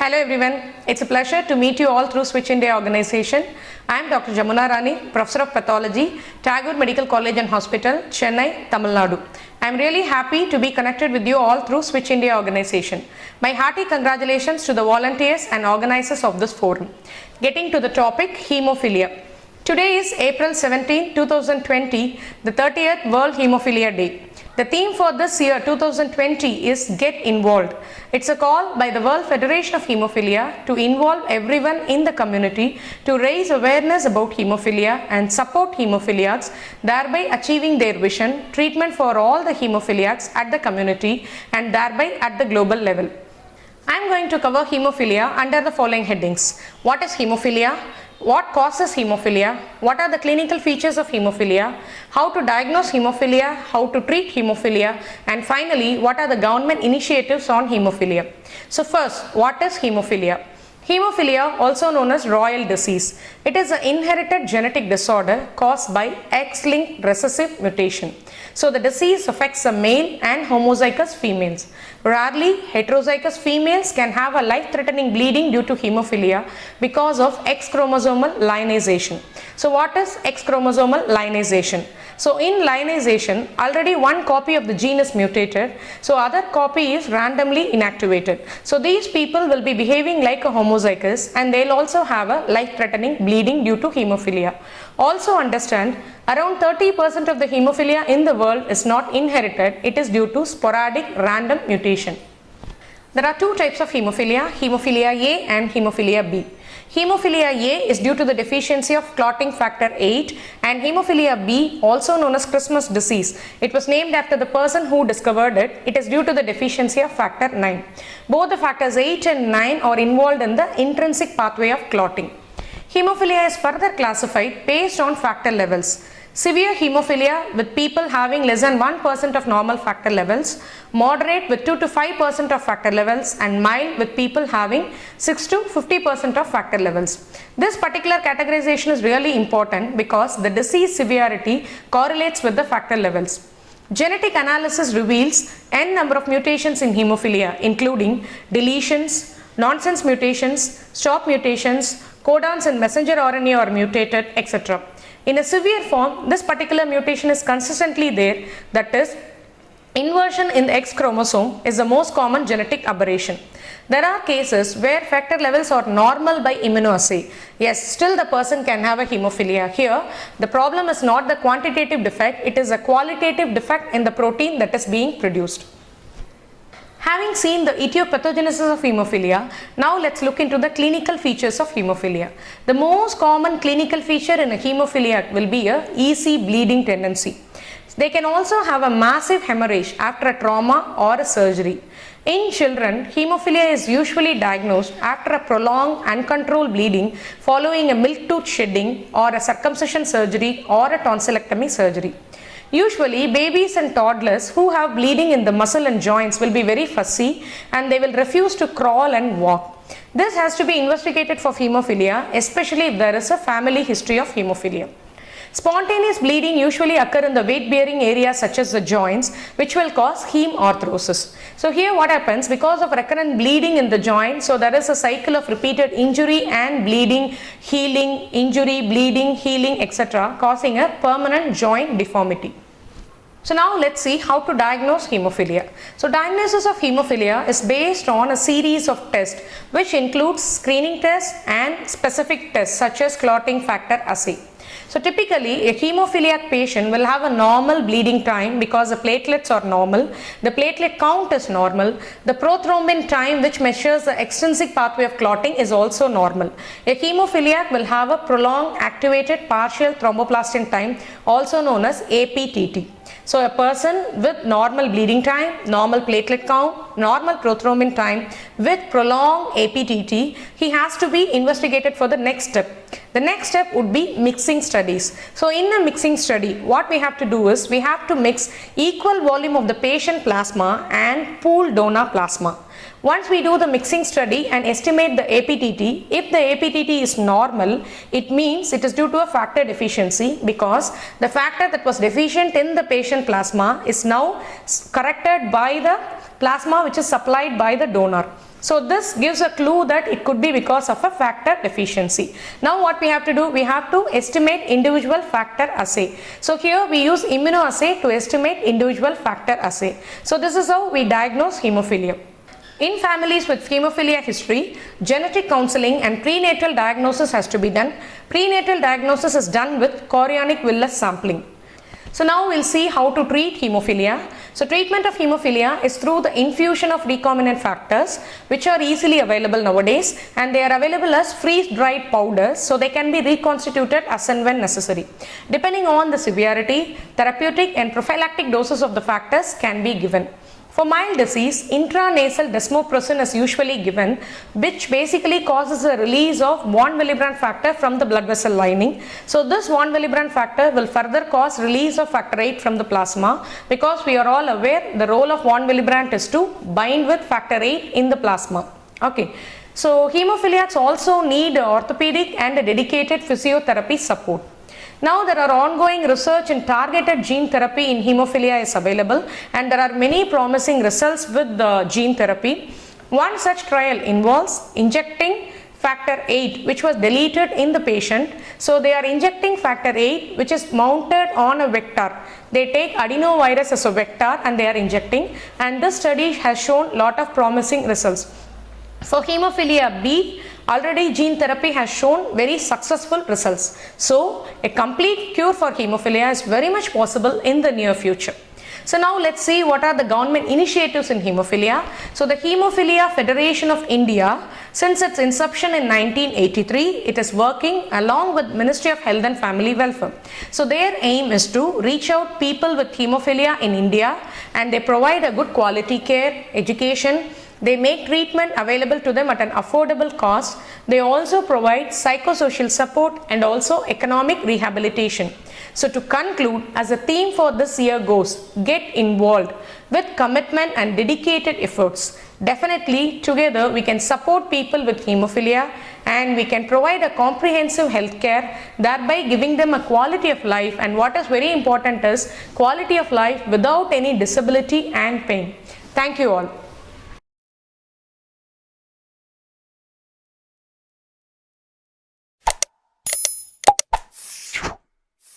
Hello everyone, it's a pleasure to meet you all through Switch India organization. I am Dr. Jamuna Rani, Professor of Pathology, Tagore Medical College and Hospital, Chennai, Tamil Nadu. I am really happy to be connected with you all through Switch India organization. My hearty congratulations to the volunteers and organizers of this forum. Getting to the topic, hemophilia. Today is April 17, 2020, the 30th World Hemophilia Day. The theme for this year 2020 is Get Involved. It's a call by the World Federation of Hemophilia to involve everyone in the community to raise awareness about hemophilia and support hemophiliacs, thereby achieving their vision, treatment for all the hemophiliacs at the community and thereby at the global level. I am going to cover hemophilia under the following headings. What is hemophilia? What causes hemophilia? What are the clinical features of hemophilia? How to diagnose hemophilia? How to treat hemophilia? And finally, what are the government initiatives on hemophilia? So first, what is hemophilia? Hemophilia, also known as royal disease. It is an inherited genetic disorder caused by X-linked recessive mutation. So the disease affects the male and homozygous females. Rarely, heterozygous females can have a life-threatening bleeding due to hemophilia because of X chromosomal lionization. So what is X chromosomal lionization? So in lionization, already one copy of the gene is mutated, so other copy is randomly inactivated. So these people will be behaving like a homozygous and they'll also have a life-threatening bleeding due to hemophilia. Also understand, around 30% of the hemophilia in the world is not inherited, it is due to sporadic random mutation. There are two types of hemophilia, hemophilia A and hemophilia B. Hemophilia A is due to the deficiency of clotting factor 8 and hemophilia B, also known as Christmas disease. It was named after the person who discovered it. It is due to the deficiency of factor 9. Both the factors 8 and 9 are involved in the intrinsic pathway of clotting. Hemophilia is further classified based on factor levels. Severe hemophilia with people having less than 1% of normal factor levels, moderate with 2 to 5% of factor levels and mild with people having 6 to 50% of factor levels. This particular categorization is really important because the disease severity correlates with the factor levels. Genetic analysis reveals n number of mutations in hemophilia including deletions, nonsense mutations, stop mutations, codons in messenger RNA are mutated, etc. In a severe form, this particular mutation is consistently there, that is, inversion in the X chromosome is the most common genetic aberration. There are cases where factor levels are normal by immunoassay. Yes, still the person can have a hemophilia. Here, the problem is not the quantitative defect, it is a qualitative defect in the protein that is being produced. Having seen the etiopathogenesis of hemophilia, now let's look into the clinical features of hemophilia. The most common clinical feature in a hemophilia will be a easy bleeding tendency. They can also have a massive hemorrhage after a trauma or a surgery. In children, hemophilia is usually diagnosed after a prolonged uncontrolled bleeding following a milk tooth shedding or a circumcision surgery or a tonsillectomy surgery. Usually, babies and toddlers who have bleeding in the muscle and joints will be very fussy and they will refuse to crawl and walk. This has to be investigated for hemophilia, especially if there is a family history of hemophilia. Spontaneous bleeding usually occur in the weight-bearing areas such as the joints, which will cause hemarthrosis. So here what happens, because of recurrent bleeding in the joint, so there is a cycle of repeated injury and bleeding, healing, injury, bleeding, healing, etc., causing a permanent joint deformity. So now let's see how to diagnose hemophilia. So diagnosis of hemophilia is based on a series of tests which includes screening tests and specific tests such as clotting factor assay. So typically a hemophiliac patient will have a normal bleeding time because the platelets are normal, the platelet count is normal, the prothrombin time which measures the extrinsic pathway of clotting is also normal. A hemophiliac will have a prolonged activated partial thromboplastin time, also known as APTT. So a person with normal bleeding time, normal platelet count, normal prothrombin time with prolonged APTT, he has to be investigated for the next step. The next step would be mixing studies. So in a mixing study, what we have to do is we have to mix equal volume of the patient plasma and pooled donor plasma. Once we do the mixing study and estimate the APTT, if the APTT is normal, it means it is due to a factor deficiency because the factor that was deficient in the patient plasma is now corrected by the plasma which is supplied by the donor. So this gives a clue that it could be because of a factor deficiency. Now what we have to do, we have to estimate individual factor assay. So here we use immunoassay to estimate individual factor assay. So this is how we diagnose hemophilia. In families with hemophilia history, genetic counseling and prenatal diagnosis has to be done. Prenatal diagnosis is done with chorionic villus sampling. So now we'll see how to treat hemophilia. So treatment of hemophilia is through the infusion of recombinant factors, which are easily available nowadays, and they are available as freeze-dried powders, so they can be reconstituted as and when necessary. Depending on the severity, therapeutic and prophylactic doses of the factors can be given. For mild disease, intranasal desmopressin is usually given, which basically causes a release of von Willebrand factor from the blood vessel lining. So this von Willebrand factor will further cause release of factor VIII from the plasma, because we are all aware the role of von Willebrand is to bind with factor VIII in the plasma. Okay. So hemophiliacs also need orthopedic and a dedicated physiotherapy support. Now there are ongoing research in targeted gene therapy in hemophilia is available, and there are many promising results with the gene therapy. One such trial involves injecting factor VIII, which was deleted in the patient. So they are injecting factor VIII, which is mounted on a vector. They take adenovirus as a vector and they are injecting, and this study has shown lot of promising results. For hemophilia B, already gene therapy has shown very successful results. So a complete cure for hemophilia is very much possible in the near future. So now let's see what are the government initiatives in hemophilia. So the Hemophilia Federation of India, since its inception in 1983, it is working along with Ministry of Health and Family Welfare. So their aim is to reach out people with hemophilia in India, and they provide a good quality care, education. They make treatment available to them at an affordable cost. They also provide psychosocial support and also economic rehabilitation. So to conclude, as a theme for this year goes, get involved with commitment and dedicated efforts. Definitely together we can support people with hemophilia, and we can provide a comprehensive health care, thereby giving them a quality of life, and what is very important is quality of life without any disability and pain. Thank you all.